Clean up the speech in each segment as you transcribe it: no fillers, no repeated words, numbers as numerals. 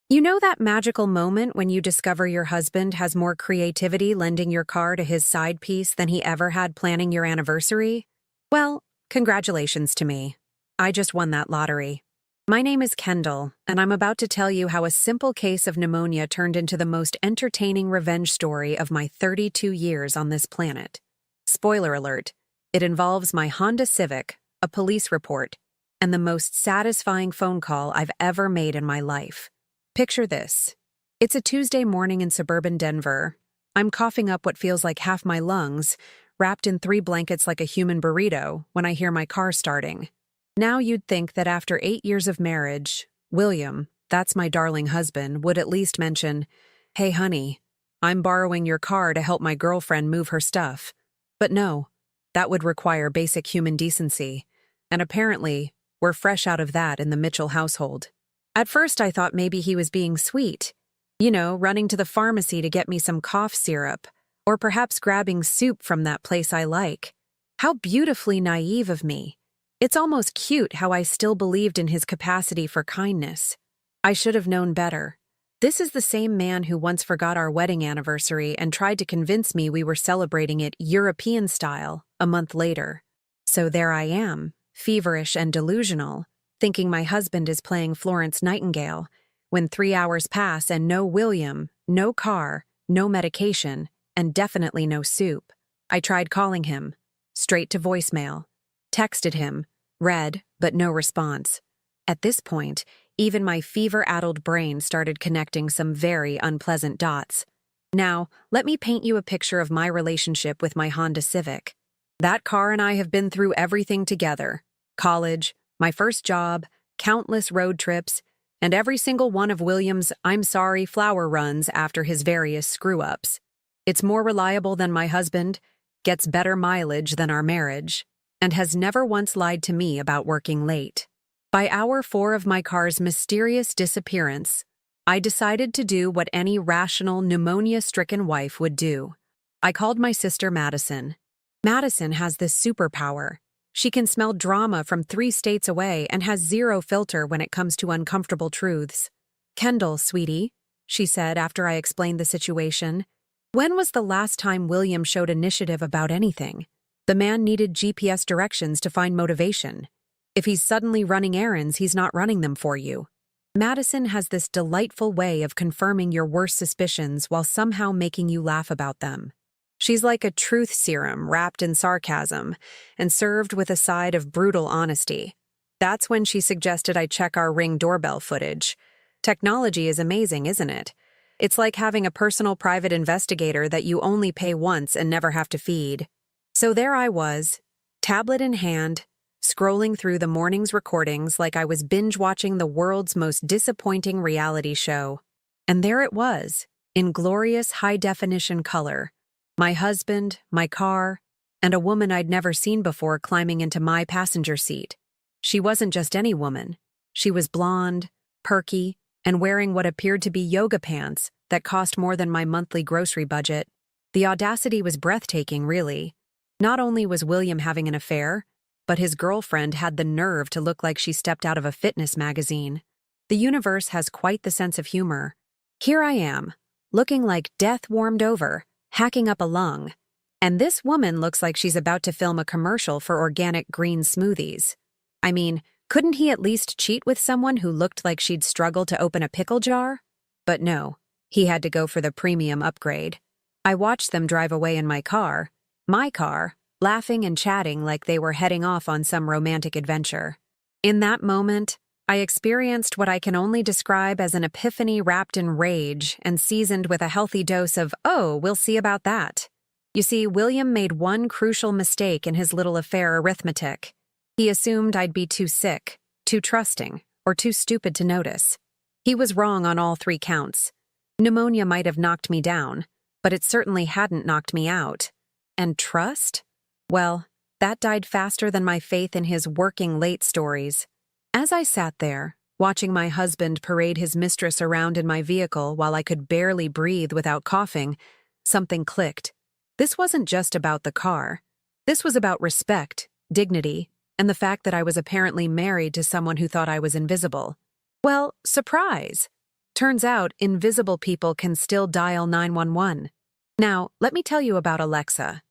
You know that magical moment when you discover your husband has more creativity lending your car to his side piece than he ever had planning your anniversary? Well, congratulations to me. I just won that lottery. My name is Kendall, and I'm about to tell you how a simple case of pneumonia turned into the most entertaining revenge story of my 32 years on this planet. Spoiler alert, it involves my Honda Civic, a police report, and the most satisfying phone call I've ever made in my life. Picture this. It's a Tuesday morning in suburban Denver. I'm coughing up what feels like half my lungs, wrapped in 3 blankets like a human burrito, when I hear my car starting. Now you'd think that after 8 years of marriage, William, that's my darling husband, would at least mention, "Hey honey, I'm borrowing your car to help my girlfriend move her stuff." But no, that would require basic human decency. And apparently, we're fresh out of that in the Mitchell household. At first I thought maybe he was being sweet. Running to the pharmacy to get me some cough syrup, or perhaps grabbing soup from that place I like. How beautifully naive of me. It's almost cute how I still believed in his capacity for kindness. I should have known better. This is the same man who once forgot our wedding anniversary and tried to convince me we were celebrating it European style a month later. So there I am, feverish and delusional, thinking my husband is playing Florence Nightingale, when 3 hours pass and no William, no car, no medication, and definitely no soup. I tried calling him. Straight to voicemail. Texted him. Read, but no response. At this point, even my fever-addled brain started connecting some very unpleasant dots. Now, let me paint you a picture of my relationship with my Honda Civic. That car and I have been through everything together. College, my first job, countless road trips, and every single one of William's "I'm sorry" flower runs after his various screw-ups. It's more reliable than my husband, gets better mileage than our marriage, and has never once lied to me about working late. By hour 4 of my car's mysterious disappearance, I decided to do what any rational, pneumonia-stricken wife would do. I called my sister Madison. Madison has this superpower. She can smell drama from 3 states away and has zero filter when it comes to uncomfortable truths. "Kendall, sweetie," she said after I explained the situation, "when was the last time William showed initiative about anything? The man needed GPS directions to find motivation. If he's suddenly running errands, he's not running them for you." Madison has this delightful way of confirming your worst suspicions while somehow making you laugh about them. She's like a truth serum wrapped in sarcasm and served with a side of brutal honesty. That's when she suggested I check our Ring doorbell footage. Technology is amazing, isn't it? It's like having a personal private investigator that you only pay once and never have to feed. So there I was, tablet in hand, scrolling through the morning's recordings like I was binge-watching the world's most disappointing reality show. And there it was, in glorious high-definition color. My husband, my car, and a woman I'd never seen before climbing into my passenger seat. She wasn't just any woman. She was blonde, perky, and wearing what appeared to be yoga pants that cost more than my monthly grocery budget. The audacity was breathtaking, really. Not only was William having an affair, but his girlfriend had the nerve to look like she stepped out of a fitness magazine. The universe has quite the sense of humor. Here I am, looking like death warmed over, hacking up a lung. And this woman looks like she's about to film a commercial for organic green smoothies. I mean, couldn't he at least cheat with someone who looked like she'd struggle to open a pickle jar? But no, he had to go for the premium upgrade. I watched them drive away in my car, laughing and chatting like they were heading off on some romantic adventure. In that moment, I experienced what I can only describe as an epiphany wrapped in rage and seasoned with a healthy dose of, "Oh, we'll see about that." You see, William made one crucial mistake in his little affair arithmetic. He assumed I'd be too sick, too trusting, or too stupid to notice. He was wrong on all 3 counts. Pneumonia might have knocked me down, but it certainly hadn't knocked me out. And trust? Well, that died faster than my faith in his working late stories. As I sat there, watching my husband parade his mistress around in my vehicle while I could barely breathe without coughing, something clicked. This wasn't just about the car. This was about respect, dignity, and the fact that I was apparently married to someone who thought I was invisible. Well, surprise! Turns out, invisible people can still dial 911. Now, let me tell you about Alexa.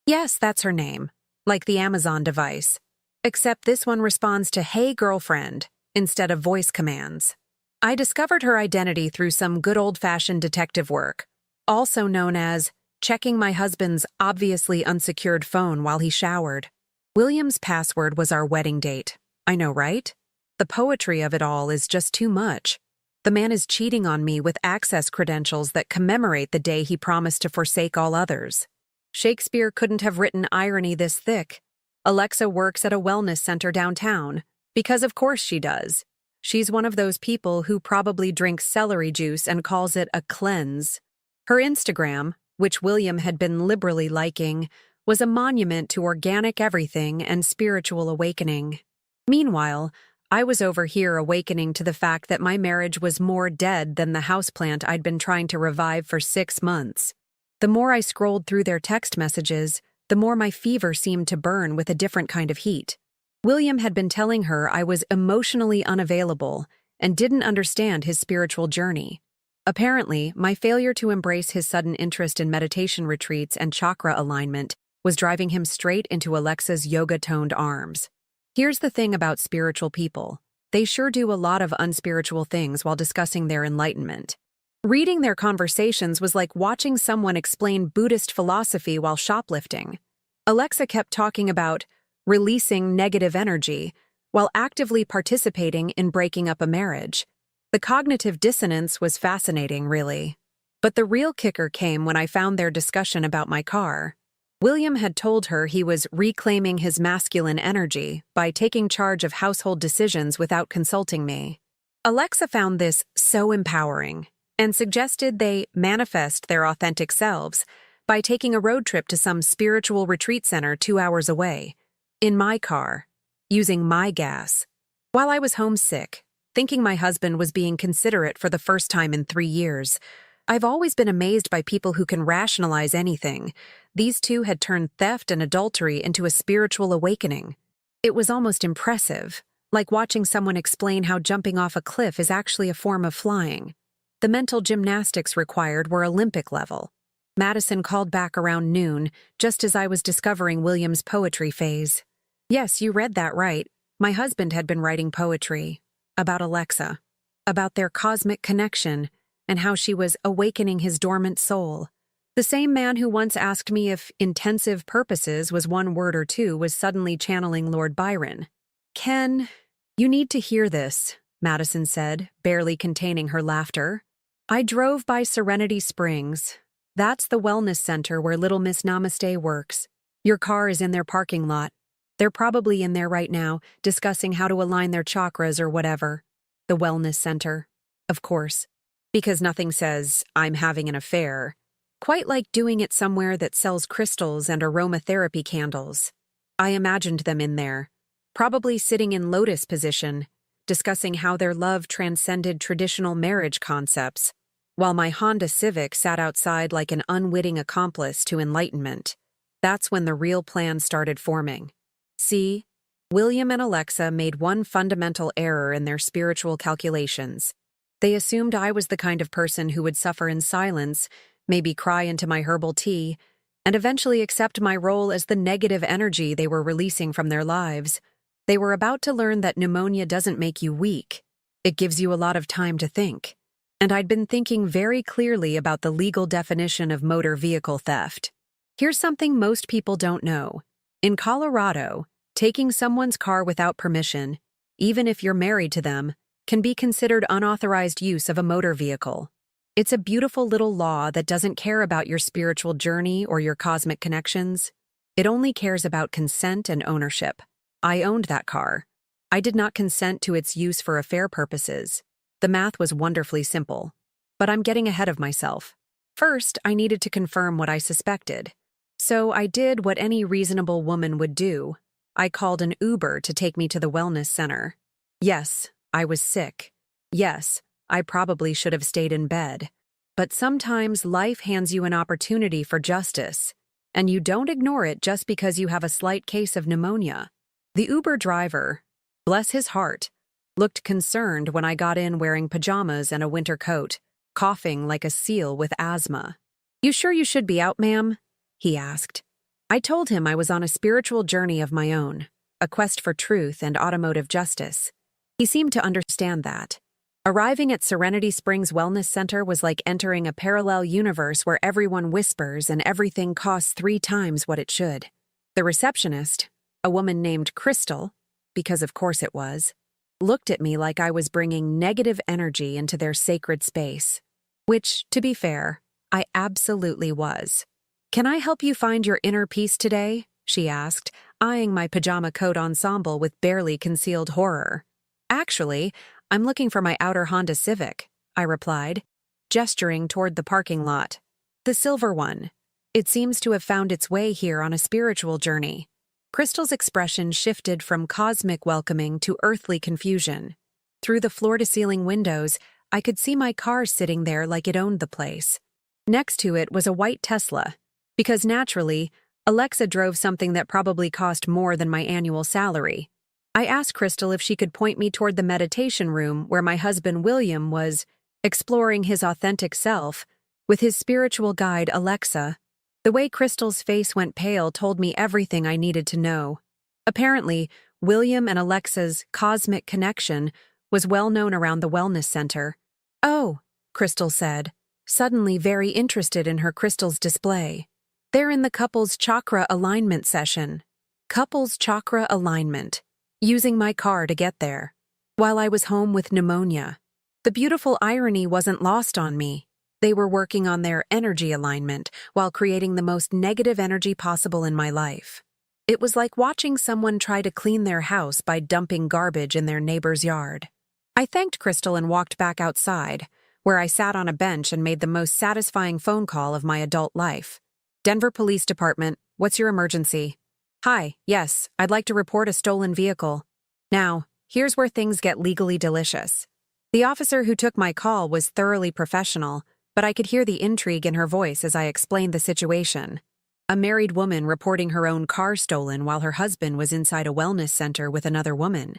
Yes, that's her name, like the Amazon device. Except this one responds to "Hey girlfriend" instead of voice commands. I discovered her identity through some good old-fashioned detective work, also known as checking my husband's obviously unsecured phone while he showered. William's password was our wedding date. I know, right? The poetry of it all is just too much. The man is cheating on me with access credentials that commemorate the day he promised to forsake all others. Shakespeare couldn't have written irony this thick. Alexa works at a wellness center downtown, because of course she does. She's one of those people who probably drinks celery juice and calls it a cleanse. Her Instagram, which William had been liberally liking, was a monument to organic everything and spiritual awakening. Meanwhile, I was over here awakening to the fact that my marriage was more dead than the houseplant I'd been trying to revive for 6 months. The more I scrolled through their text messages, the more my fever seemed to burn with a different kind of heat. William had been telling her I was emotionally unavailable and didn't understand his spiritual journey. Apparently, my failure to embrace his sudden interest in meditation retreats and chakra alignment was driving him straight into Alexa's yoga-toned arms. Here's the thing about spiritual people. They sure do a lot of unspiritual things while discussing their enlightenment. Reading their conversations was like watching someone explain Buddhist philosophy while shoplifting. Alexa kept talking about releasing negative energy while actively participating in breaking up a marriage. The cognitive dissonance was fascinating, really. But the real kicker came when I found their discussion about my car. William had told her he was reclaiming his masculine energy by taking charge of household decisions without consulting me. Alexa found this so empowering and suggested they manifest their authentic selves by taking a road trip to some spiritual retreat center 2 hours away, in my car, using my gas. While I was homesick, thinking my husband was being considerate for the first time in 3 years, I've always been amazed by people who can rationalize anything. These two had turned theft and adultery into a spiritual awakening. It was almost impressive, like watching someone explain how jumping off a cliff is actually a form of flying. The mental gymnastics required were Olympic level. Madison called back around noon, just as I was discovering William's poetry phase. Yes, you read that right. My husband had been writing poetry. About Alexa. About their cosmic connection, and how she was awakening his dormant soul. The same man who once asked me if intensive purposes was one word or two was suddenly channeling Lord Byron. "Ken, you need to hear this," Madison said, barely containing her laughter. "I drove by Serenity Springs. That's the wellness center where Little Miss Namaste works. Your car is in their parking lot. They're probably in there right now, discussing how to align their chakras or whatever. The wellness center, of course. Because nothing says, 'I'm having an affair,' quite like doing it somewhere that sells crystals and aromatherapy candles. I imagined them in there, probably sitting in lotus position, discussing how their love transcended traditional marriage concepts, while my Honda Civic sat outside like an unwitting accomplice to enlightenment. That's when the real plan started forming. See, William and Alexa made one fundamental error in their spiritual calculations. They assumed I was the kind of person who would suffer in silence, maybe cry into my herbal tea, and eventually accept my role as the negative energy they were releasing from their lives. They were about to learn that pneumonia doesn't make you weak. It gives you a lot of time to think. And I'd been thinking very clearly about the legal definition of motor vehicle theft. Here's something most people don't know. In Colorado, taking someone's car without permission, even if you're married to them, can be considered unauthorized use of a motor vehicle. It's a beautiful little law that doesn't care about your spiritual journey or your cosmic connections. It only cares about consent and ownership. I owned that car. I did not consent to its use for affair purposes. The math was wonderfully simple. But I'm getting ahead of myself. First, I needed to confirm what I suspected. So I did what any reasonable woman would do. I called an Uber to take me to the wellness center. Yes, I was sick. Yes, I probably should have stayed in bed. But sometimes life hands you an opportunity for justice, and you don't ignore it just because you have a slight case of pneumonia. The Uber driver, bless his heart, looked concerned when I got in wearing pajamas and a winter coat, coughing like a seal with asthma. "You sure you should be out, ma'am?" he asked. I told him I was on a spiritual journey of my own, a quest for truth and automotive justice. He seemed to understand that. Arriving at Serenity Springs Wellness Center was like entering a parallel universe where everyone whispers and everything costs 3 times what it should. The receptionist, a woman named Crystal, because of course it was, looked at me like I was bringing negative energy into their sacred space. Which, to be fair, I absolutely was. "Can I help you find your inner peace today?" she asked, eyeing my pajama coat ensemble with barely concealed horror. "Actually, I'm looking for my outer Honda Civic," I replied, gesturing toward the parking lot. "The silver one. It seems to have found its way here on a spiritual journey." Crystal's expression shifted from cosmic welcoming to earthly confusion. Through the floor-to-ceiling windows, I could see my car sitting there like it owned the place. Next to it was a white Tesla, because naturally, Alexa drove something that probably cost more than my annual salary. I asked Crystal if she could point me toward the meditation room where my husband William was exploring his authentic self with his spiritual guide Alexa. The way Crystal's face went pale told me everything I needed to know. Apparently, William and Alexa's cosmic connection was well known around the wellness center. "Oh," Crystal said, suddenly very interested in her crystal's display. "They're in the couples chakra alignment session." Couples chakra alignment. Using my car to get there, while I was home with pneumonia. The beautiful irony wasn't lost on me. They were working on their energy alignment while creating the most negative energy possible in my life. It was like watching someone try to clean their house by dumping garbage in their neighbor's yard. I thanked Crystal and walked back outside, where I sat on a bench and made the most satisfying phone call of my adult life. "Denver Police Department, what's your emergency?" "Hi, yes, I'd like to report a stolen vehicle." Now, here's where things get legally delicious. The officer who took my call was thoroughly professional, but I could hear the intrigue in her voice as I explained the situation. A married woman reporting her own car stolen while her husband was inside a wellness center with another woman.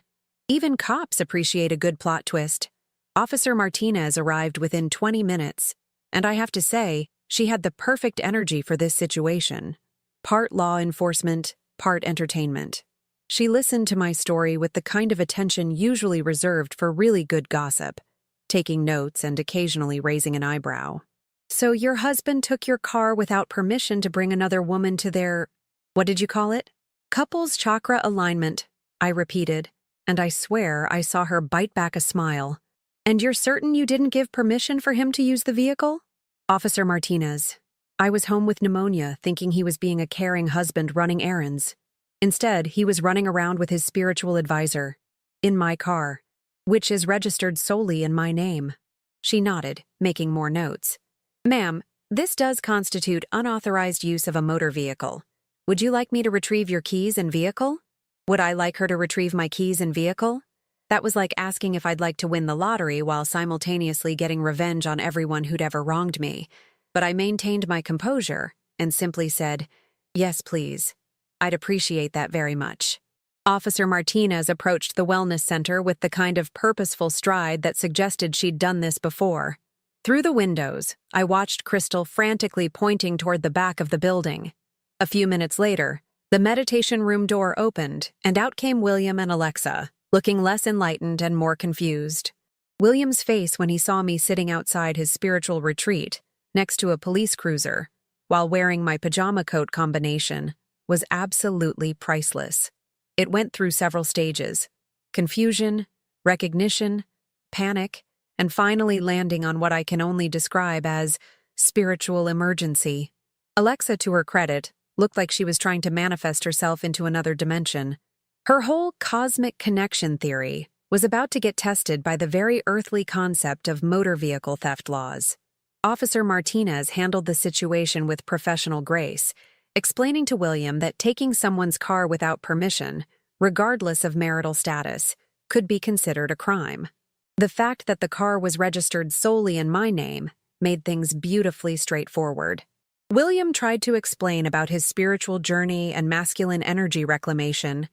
Even cops appreciate a good plot twist. Officer Martinez arrived within 20 minutes, and I have to say, she had the perfect energy for this situation. Part law enforcement, part entertainment. She listened to my story with the kind of attention usually reserved for really good gossip, taking notes and occasionally raising an eyebrow. "So your husband took your car without permission to bring another woman to their, what did you call it?" "Couples chakra alignment," I repeated, and I swear I saw her bite back a smile. "And you're certain you didn't give permission for him to use the vehicle?" "Officer Martinez, I was home with pneumonia, thinking he was being a caring husband running errands. Instead, he was running around with his spiritual advisor, in my car, which is registered solely in my name." She nodded, making more notes. "Ma'am, this does constitute unauthorized use of a motor vehicle. Would you like me to retrieve your keys and vehicle?" Would I like her to retrieve my keys and vehicle? That was like asking if I'd like to win the lottery while simultaneously getting revenge on everyone who'd ever wronged me. But I maintained my composure and simply said, "Yes, please. I'd appreciate that very much." Officer Martinez approached the wellness center with the kind of purposeful stride that suggested she'd done this before. Through the windows, I watched Crystal frantically pointing toward the back of the building. A few minutes later, the meditation room door opened, and out came William and Alexa, looking less enlightened and more confused. William's face when he saw me sitting outside his spiritual retreat, next to a police cruiser, while wearing my pajama coat combination, was absolutely priceless. It went through several stages: confusion, recognition, panic, and finally landing on what I can only describe as spiritual emergency. Alexa, to her credit, looked like she was trying to manifest herself into another dimension. Her whole cosmic connection theory was about to get tested by the very earthly concept of motor vehicle theft laws. Officer Martinez handled the situation with professional grace, explaining to William that taking someone's car without permission, regardless of marital status, could be considered a crime. The fact that the car was registered solely in my name made things beautifully straightforward. William tried to explain about his spiritual journey and masculine energy reclamation,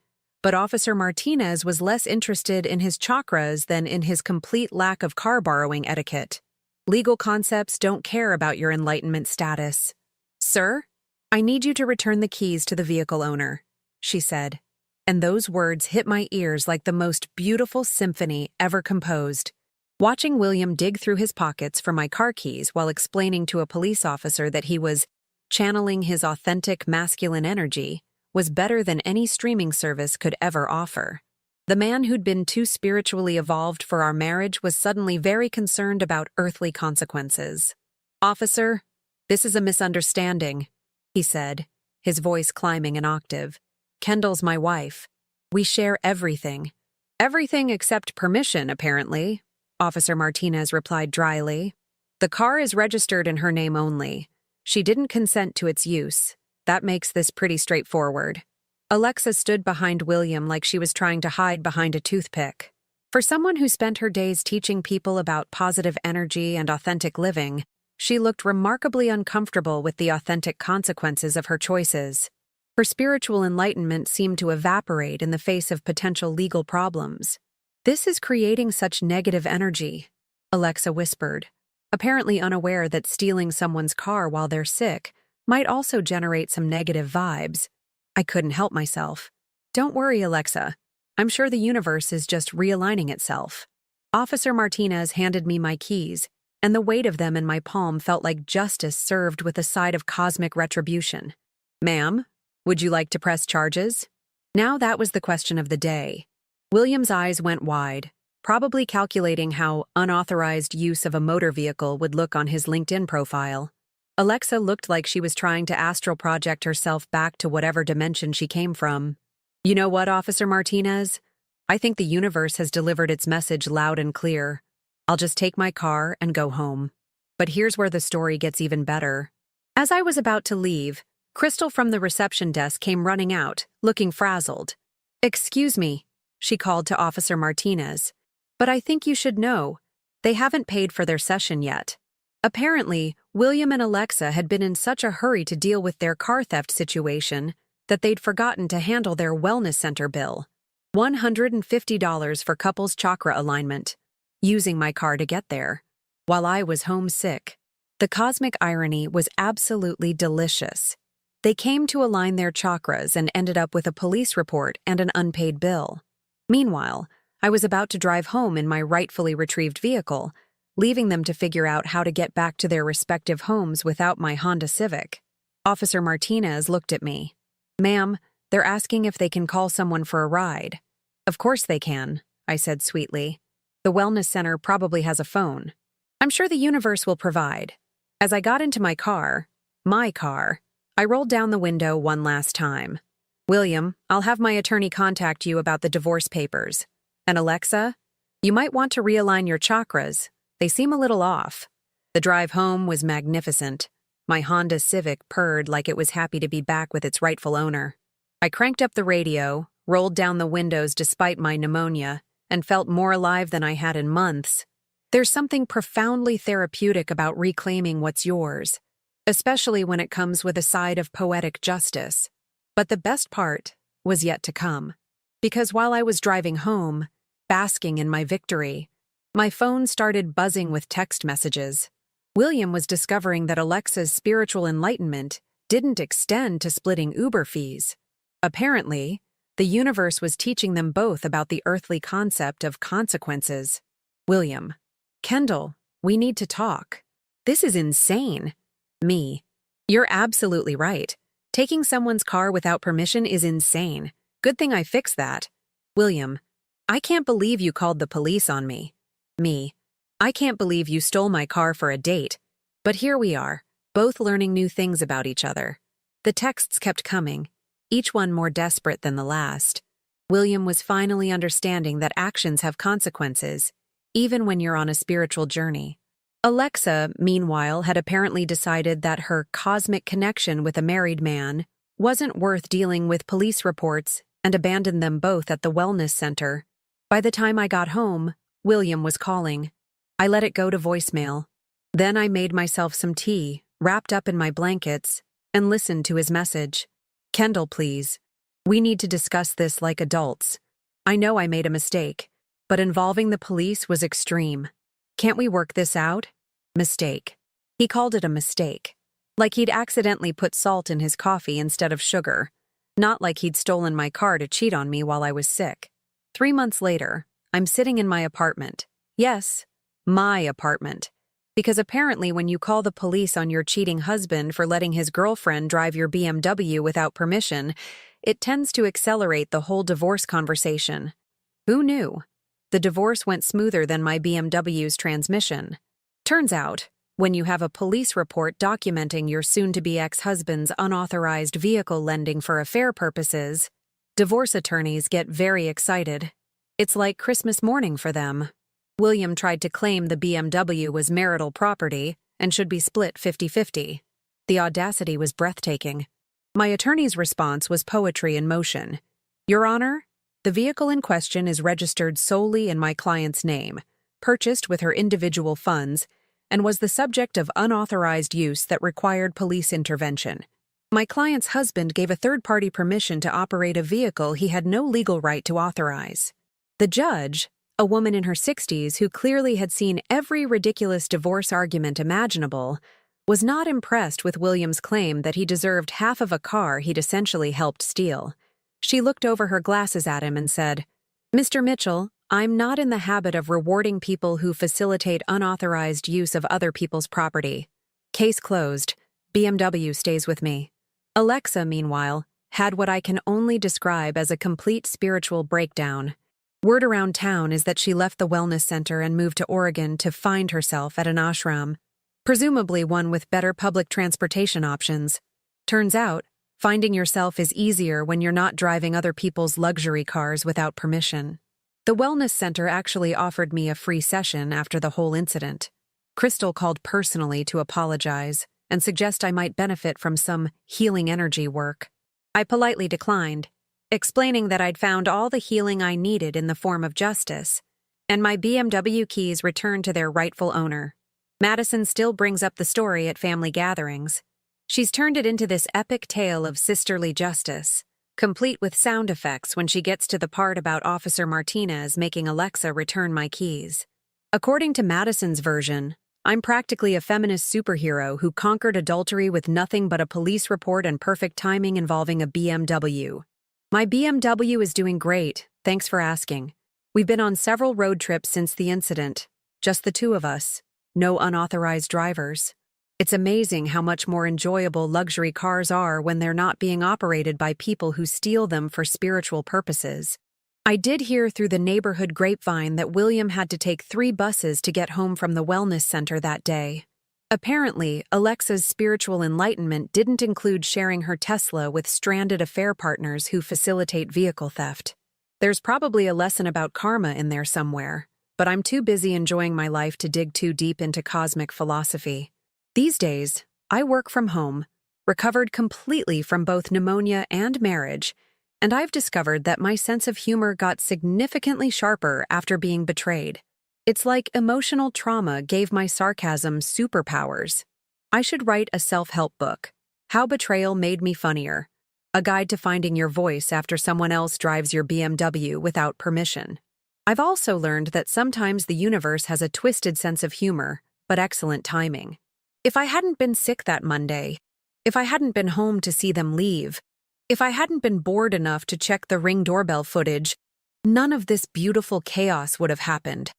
But Officer Martinez was less interested in his chakras than in his complete lack of car borrowing etiquette. Legal concepts don't care about your enlightenment status. "Sir, I need you to return the keys to the vehicle owner," she said. And those words hit my ears like the most beautiful symphony ever composed. Watching William dig through his pockets for my car keys while explaining to a police officer that he was channeling his authentic masculine energy was better than any streaming service could ever offer. The man who'd been too spiritually evolved for our marriage was suddenly very concerned about earthly consequences. "Officer, this is a misunderstanding," he said, his voice climbing an octave. "Kendall's my wife. We share everything." "Everything except permission, apparently," Officer Martinez replied dryly. "The car is registered in her name only. She didn't consent to its use. That makes this pretty straightforward." Alexa stood behind William like she was trying to hide behind a toothpick. For someone who spent her days teaching people about positive energy and authentic living, she looked remarkably uncomfortable with the authentic consequences of her choices. Her spiritual enlightenment seemed to evaporate in the face of potential legal problems. "This is creating such negative energy," Alexa whispered, apparently unaware that stealing someone's car while they're sick might also generate some negative vibes. I couldn't help myself. "Don't worry, Alexa. I'm sure the universe is just realigning itself." Officer Martinez handed me my keys, and the weight of them in my palm felt like justice served with a side of cosmic retribution. "Ma'am, would you like to press charges?" Now that was the question of the day. William's eyes went wide, probably calculating how unauthorized use of a motor vehicle would look on his LinkedIn profile. Alexa looked like she was trying to astral project herself back to whatever dimension she came from. "You know what, Officer Martinez? I think the universe has delivered its message loud and clear. I'll just take my car and go home." But here's where the story gets even better. As I was about to leave, Crystal from the reception desk came running out, looking frazzled. "Excuse me," she called to Officer Martinez, "but I think you should know. They haven't paid for their session yet." Apparently, William and Alexa had been in such a hurry to deal with their car theft situation that they'd forgotten to handle their wellness center bill. $150 for couples chakra alignment, using my car to get there, while I was homesick. The cosmic irony was absolutely delicious. They came to align their chakras and ended up with a police report and an unpaid bill. Meanwhile, I was about to drive home in my rightfully retrieved vehicle, leaving them to figure out how to get back to their respective homes without my Honda Civic. Officer Martinez looked at me. "Ma'am, they're asking if they can call someone for a ride." "Of course they can," I said sweetly. "The wellness center probably has a phone. I'm sure the universe will provide." As I got into my car, I rolled down the window one last time. "William, I'll have my attorney contact you about the divorce papers. And Alexa, you might want to realign your chakras. They seem a little off." The drive home was magnificent. My Honda Civic purred like it was happy to be back with its rightful owner. I cranked up the radio, rolled down the windows despite my pneumonia, and felt more alive than I had in months. There's something profoundly therapeutic about reclaiming what's yours, especially when it comes with a side of poetic justice. But the best part was yet to come. Because while I was driving home, basking in my victory, my phone started buzzing with text messages. William was discovering that Alexa's spiritual enlightenment didn't extend to splitting Uber fees. Apparently, the universe was teaching them both about the earthly concept of consequences. "William, Kendall, we need to talk. This is insane." Me. "You're absolutely right. Taking someone's car without permission is insane. Good thing I fixed that." "William, I can't believe you called the police on me." Me. "I can't believe you stole my car for a date." But here we are, both learning new things about each other. The texts kept coming, each one more desperate than the last. William was finally understanding that actions have consequences, even when you're on a spiritual journey. Alexa, meanwhile, had apparently decided that her cosmic connection with a married man wasn't worth dealing with police reports and abandoned them both at the wellness center. By the time I got home, William was calling. I let it go to voicemail. Then I made myself some tea, wrapped up in my blankets, and listened to his message. "Kendall, please. We need to discuss this like adults. I know I made a mistake, but involving the police was extreme. Can't we work this out? Mistake. He called it a mistake. Like he'd accidentally put salt in his coffee instead of sugar. Not like he'd stolen my car to cheat on me while I was sick. 3 months later, I'm sitting in my apartment. Yes, my apartment. Because apparently when you call the police on your cheating husband for letting his girlfriend drive your BMW without permission, it tends to accelerate the whole divorce conversation. Who knew? The divorce went smoother than my BMW's transmission. Turns out, when you have a police report documenting your soon-to-be ex-husband's unauthorized vehicle lending for affair purposes, divorce attorneys get very excited. It's like Christmas morning for them. William tried to claim the BMW was marital property and should be split 50-50. The audacity was breathtaking. My attorney's response was poetry in motion. Your Honor, the vehicle in question is registered solely in my client's name, purchased with her individual funds, and was the subject of unauthorized use that required police intervention. My client's husband gave a third-party permission to operate a vehicle he had no legal right to authorize. The judge, a woman in her 60s who clearly had seen every ridiculous divorce argument imaginable, was not impressed with William's claim that he deserved half of a car he'd essentially helped steal. She looked over her glasses at him and said, "Mr. Mitchell, I'm not in the habit of rewarding people who facilitate unauthorized use of other people's property. Case closed. BMW stays with me." Alexa, meanwhile, had what I can only describe as a complete spiritual breakdown. Word around town is that she left the wellness center and moved to Oregon to find herself at an ashram, presumably one with better public transportation options. Turns out, finding yourself is easier when you're not driving other people's luxury cars without permission. The wellness center actually offered me a free session after the whole incident. Crystal called personally to apologize and suggest I might benefit from some healing energy work. I politely declined, explaining that I'd found all the healing I needed in the form of justice, and my BMW keys returned to their rightful owner. Madison still brings up the story at family gatherings. She's turned it into this epic tale of sisterly justice, complete with sound effects when she gets to the part about Officer Martinez making Alexa return my keys. According to Madison's version, I'm practically a feminist superhero who conquered adultery with nothing but a police report and perfect timing involving a BMW. My BMW is doing great, thanks for asking. We've been on several road trips since the incident, just the two of us. No unauthorized drivers. It's amazing how much more enjoyable luxury cars are when they're not being operated by people who steal them for spiritual purposes. I did hear through the neighborhood grapevine that William had to take 3 buses to get home from the wellness center that day. Apparently, Alexa's spiritual enlightenment didn't include sharing her Tesla with stranded affair partners who facilitate vehicle theft. There's probably a lesson about karma in there somewhere, but I'm too busy enjoying my life to dig too deep into cosmic philosophy. These days, I work from home, recovered completely from both pneumonia and marriage, and I've discovered that my sense of humor got significantly sharper after being betrayed. It's like emotional trauma gave my sarcasm superpowers. I should write a self-help book, How Betrayal Made Me Funnier, a guide to finding your voice after someone else drives your BMW without permission. I've also learned that sometimes the universe has a twisted sense of humor, but excellent timing. If I hadn't been sick that Monday, if I hadn't been home to see them leave, if I hadn't been bored enough to check the Ring doorbell footage, none of this beautiful chaos would have happened.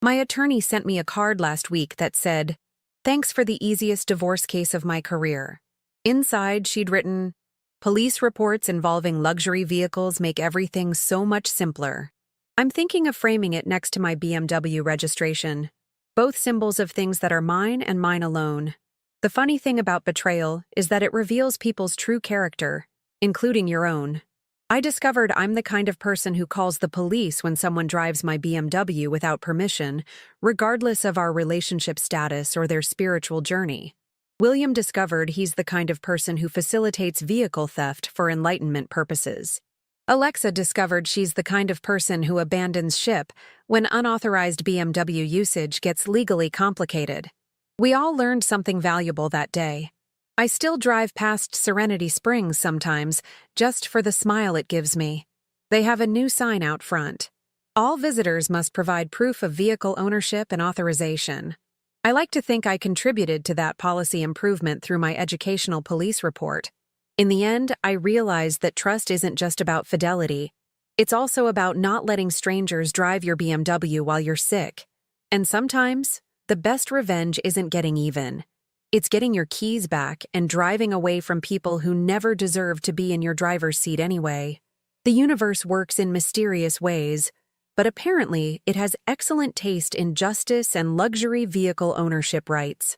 My attorney sent me a card last week that said, "Thanks for the easiest divorce case of my career." Inside, she'd written, "Police reports involving luxury vehicles make everything so much simpler." I'm thinking of framing it next to my BMW registration, both symbols of things that are mine and mine alone. The funny thing about betrayal is that it reveals people's true character, including your own. I discovered I'm the kind of person who calls the police when someone drives my BMW without permission, regardless of our relationship status or their spiritual journey. William discovered he's the kind of person who facilitates vehicle theft for enlightenment purposes. Alexa discovered she's the kind of person who abandons ship when unauthorized BMW usage gets legally complicated. We all learned something valuable that day. I still drive past Serenity Springs sometimes, just for the smile it gives me. They have a new sign out front. All visitors must provide proof of vehicle ownership and authorization. I like to think I contributed to that policy improvement through my educational police report. In the end, I realized that trust isn't just about fidelity. It's also about not letting strangers drive your BMW while you're sick. And sometimes, the best revenge isn't getting even. It's getting your keys back and driving away from people who never deserve to be in your driver's seat anyway. The universe works in mysterious ways, but apparently it has excellent taste in justice and luxury vehicle ownership rights.